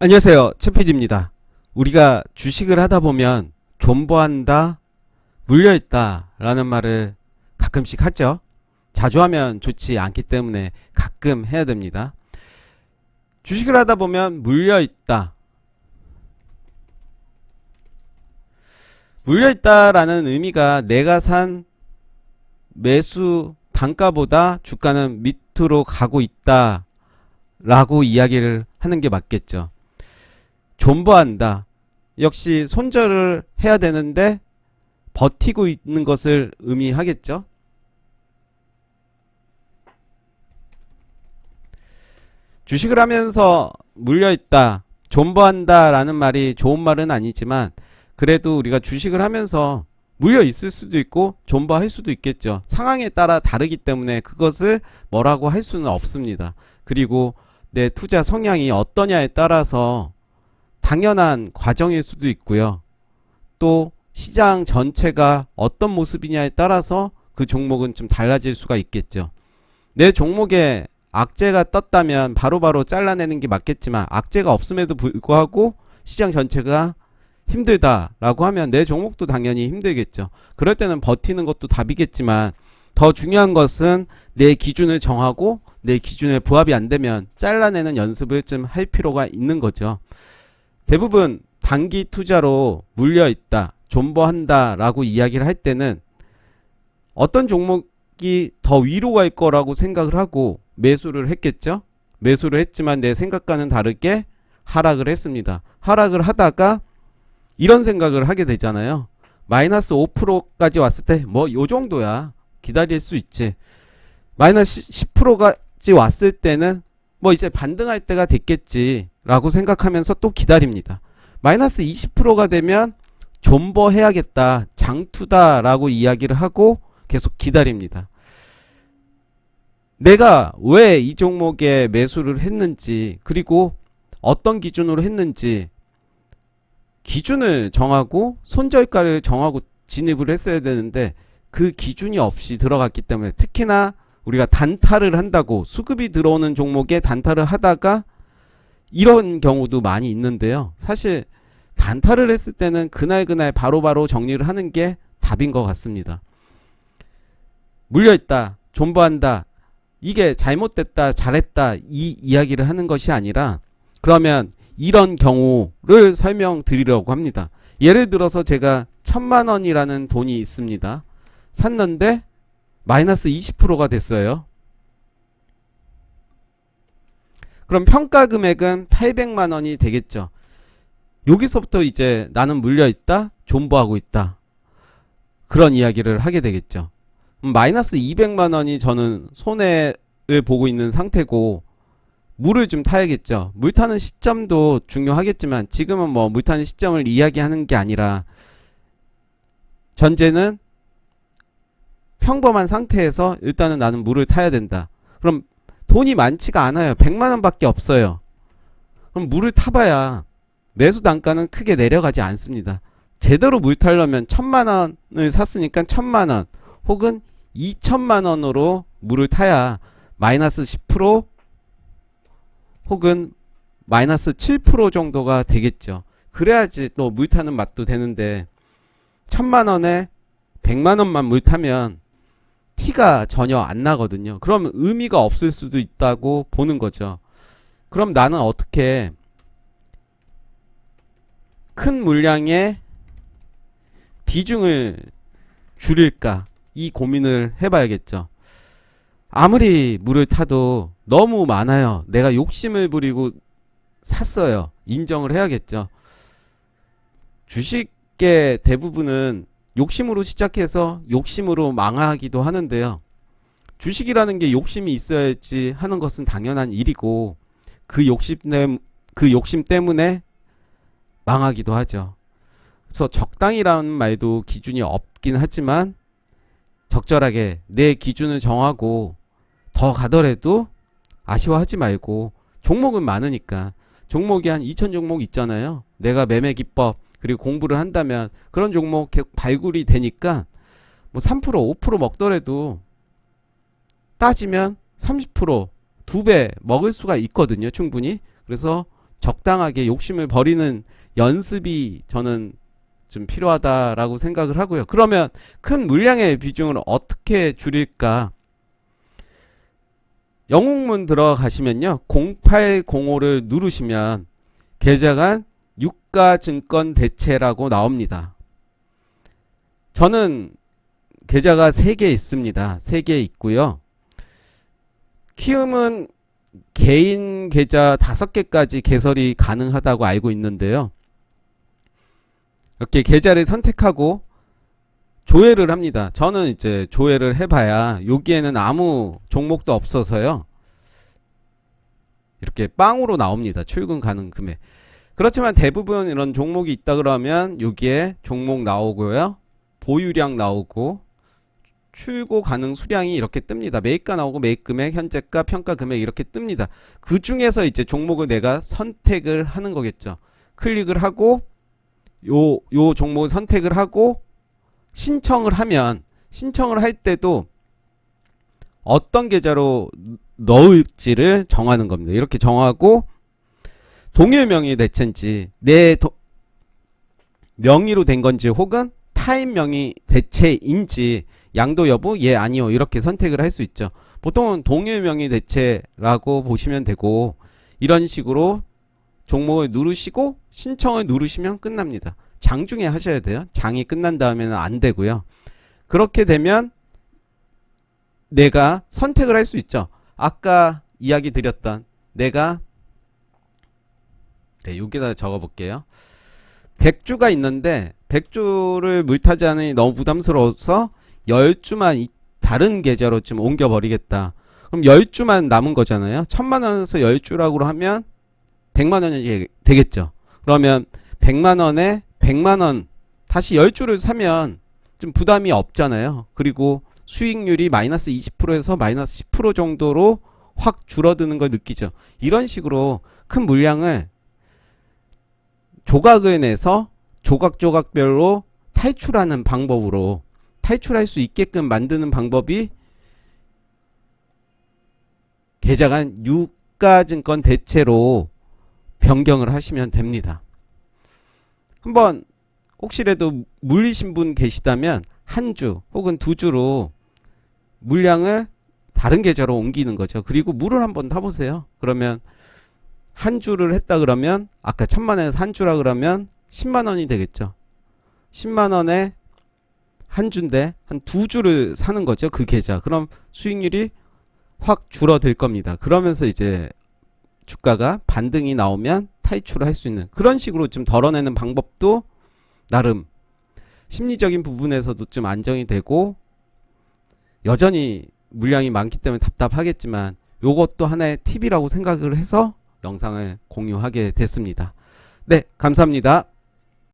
안녕하세요, 최PD입니다. 우리가 주식을 하다 보면 존버한다, 물려있다 라는 말을 가끔씩 하죠. 자주 하면 좋지 않기 때문에 가끔 해야 됩니다. 주식을 하다 보면 물려있다, 물려있다 라는 의미가 내가 산 매수 단가보다 주가는 밑으로 가고 있다 라고 이야기를 하는 게 맞겠죠. 존버한다. 역시 손절을 해야 되는데 버티고 있는 것을 의미하겠죠. 주식을 하면서 물려있다, 존버한다 라는 말이 좋은 말은 아니지만 그래도 우리가 주식을 하면서 물려있을 수도 있고 존버할 수도 있겠죠. 상황에 따라 다르기 때문에 그것을 뭐라고 할 수는 없습니다. 그리고 내 투자 성향이 어떠냐에 따라서 당연한 과정일 수도 있고요. 또 시장 전체가 어떤 모습이냐에 따라서 그 종목은 좀 달라질 수가 있겠죠. 내 종목에 악재가 떴다면 바로바로 잘라내는 게 맞겠지만 악재가 없음에도 불구하고 시장 전체가 힘들다라고 하면 내 종목도 당연히 힘들겠죠. 그럴 때는 버티는 것도 답이겠지만 더 중요한 것은 내 기준을 정하고 내 기준에 부합이 안 되면 잘라내는 연습을 좀 할 필요가 있는 거죠. 대부분 단기 투자로 물려있다, 존버한다 라고 이야기를 할 때는 어떤 종목이 더 위로 갈 거라고 생각을 하고 매수를 했겠죠. 매수를 했지만 내 생각과는 다르게 하락을 했습니다. 하락을 하다가 이런 생각을 하게 되잖아요. 마이너스 5%까지 왔을 때 뭐 요 정도야 기다릴 수 있지. 마이너스 10%까지 왔을 때는 뭐 이제 반등할 때가 됐겠지 라고 생각하면서 또 기다립니다. 마이너스 20%가 되면 존버 해야겠다, 장투다 라고 이야기를 하고 계속 기다립니다. 내가 왜 이 종목에 매수를 했는지, 그리고 어떤 기준으로 했는지 기준을 정하고 손절가를 정하고 진입을 했어야 되는데 그 기준이 없이 들어갔기 때문에, 특히나 우리가 단타를 한다고 수급이 들어오는 종목에 단타를 하다가 이런 경우도 많이 있는데요. 사실 단타를 했을 때는 그날 바로바로 정리를 하는 게 답인 것 같습니다. 물려있다, 존버한다, 이게 잘못됐다, 잘했다 이 이야기를 하는 것이 아니라, 그러면 이런 경우를 설명드리려고 합니다. 예를 들어서 제가 1000만원이라는 돈이 있습니다. 샀는데 마이너스 20%가 됐어요. 그럼 평가 금액은 800만원이 되겠죠. 여기서부터 이제 나는 물려있다, 존버하고 있다, 그런 이야기를 하게 되겠죠. 마이너스 200만원이 저는 손해를 보고 있는 상태고 물을 좀 타야겠죠. 물 타는 시점도 중요하겠지만 지금은 뭐 물 타는 시점을 이야기하는 게 아니라 전제는 평범한 상태에서 일단은 나는 물을 타야 된다. 그럼 돈이 많지가 않아요. 100만원 밖에 없어요. 그럼 물을 타봐야 매수 단가는 크게 내려가지 않습니다. 제대로 물 타려면 1000만원을 샀으니까 1000만원 혹은 2000만원으로 물을 타야 마이너스 10% 혹은 마이너스 7% 정도가 되겠죠. 그래야지 또 물 타는 맛도 되는데 1000만원에 100만원만 물 타면 티가 전혀 안 나거든요. 그럼 의미가 없을 수도 있다고 보는 거죠. 그럼 나는 어떻게 큰 물량의 비중을 줄일까, 이 고민을 해봐야겠죠. 아무리 물을 타도 너무 많아요. 내가 욕심을 부리고 샀어요. 인정을 해야겠죠. 주식의 대부분은 욕심으로 시작해서 욕심으로 망하기도 하는데요. 주식이라는 게 욕심이 있어야지 하는 것은 당연한 일이고 그 욕심 때문에 망하기도 하죠. 그래서 적당이라는 말도 기준이 없긴 하지만 적절하게 내 기준을 정하고 더 가더라도 아쉬워하지 말고, 종목은 많으니까 종목이 한 2000종목 있잖아요. 내가 매매 기법 그리고 공부를 한다면 그런 종목 계속 발굴이 되니까 뭐 3% 5% 먹더라도 따지면 30% 2배 먹을 수가 있거든요, 충분히. 그래서 적당하게 욕심을 버리는 연습이 저는 좀 필요하다라고 생각을 하고요. 그러면 큰 물량의 비중을 어떻게 줄일까? 영웅문 들어가시면요, 0805를 누르시면 계좌간 유가증권 대체라고 나옵니다. 저는 계좌가 3개 있습니다. 3개 있고요. 키움은 개인 계좌 5개까지 개설이 가능하다고 알고 있는데요. 이렇게 계좌를 선택하고 조회를 합니다. 저는 이제 조회를 해봐야 여기에는 아무 종목도 없어서요, 이렇게 빵으로 나옵니다. 출금 가능 금액. 그렇지만 대부분 이런 종목이 있다 그러면 여기에 종목 나오고요, 보유량 나오고 출고 가능 수량이 이렇게 뜨니다. 매입가 나오고 매입 금액, 현재가, 평가 금액 이렇게 뜨니다. 그 중에서 이제 종목을 내가 선택을 하는 거겠죠. 클릭을 하고 요 종목을 선택을 하고 신청을 하면, 신청을 할 때도 어떤 계좌로 넣을지를 정하는 겁니다. 이렇게 정하고 동일 명의 대체인지 내 명의로 된 건지 혹은 타인 명의 대체인지 양도 여부 예 아니요 이렇게 선택을 할 수 있죠. 보통은 동일 명의 대체라고 보시면 되고, 이런 식으로 종목을 누르시고 신청을 누르시면 끝납니다. 장중에 하셔야 돼요. 장이 끝난 다음에는 안 되고요. 그렇게 되면 내가 선택을 할 수 있죠. 아까 이야기 드렸던, 내가 여기다 적어 볼게요. 100주가 있는데 100주를 물타지 않으니 너무 부담스러워서 10주만 다른 계좌로 좀 옮겨 버리겠다. 그럼 10주만 남은 거잖아요. 1000만원에서 10주라고 하면 100만원이 되겠죠. 그러면 100만원에 100만원 다시 10주를 사면 좀 부담이 없잖아요. 그리고 수익률이 마이너스 20%에서 마이너스 10% 정도로 확 줄어드는 걸 느끼죠. 이런 식으로 큰 물량을 조각을 내서 조각조각별로 탈출하는 방법으로, 탈출할 수 있게끔 만드는 방법이 계좌간 유가증권 대체로 변경을 하시면 됩니다. 한번 혹시라도 물리신 분 계시다면 한 주 혹은 2주로 물량을 다른 계좌로 옮기는 거죠. 그리고 물을 한번 타보세요. 그러면 한 주를 했다 그러면 아까 1000만원에서 한 주라 그러면 10만원이 되겠죠. 10만원에 한 주인데 한 2주를 사는 거죠. 그 계좌. 그럼 수익률이 확 줄어들 겁니다. 그러면서 이제 주가가 반등이 나오면 탈출을 할 수 있는, 그런 식으로 좀 덜어내는 방법도 나름 심리적인 부분에서도 좀 안정이 되고, 여전히 물량이 많기 때문에 답답하겠지만 요것도 하나의 팁이라고 생각을 해서 영상을 공유하게 됐습니다. 네, 감사합니다.